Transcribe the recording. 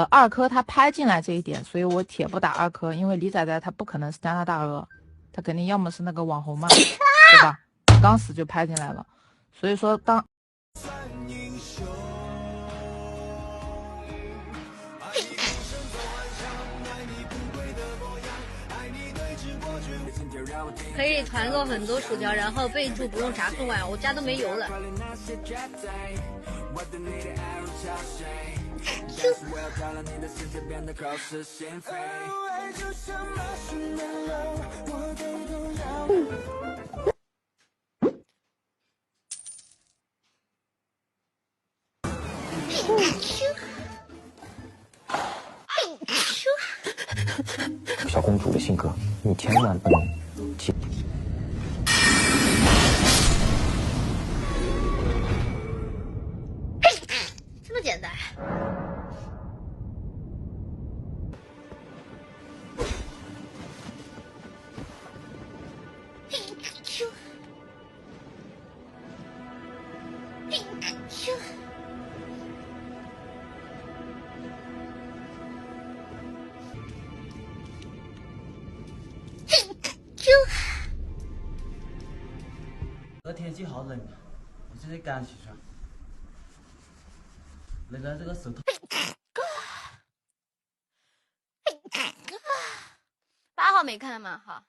二科他拍进来这一点，所以我铁不打二科，因为李仔仔他不可能是加拿大鹅，他肯定要么是那个网红嘛，对吧？刚死就拍进来了，所以说当。可以团购很多薯条，然后备注不用炸送外，我家都没油了。小公主的性格，你千万不能欺。这么简单。这天气好冷啊！我现在刚起床，冷到这个舌头。8号没看吗？好。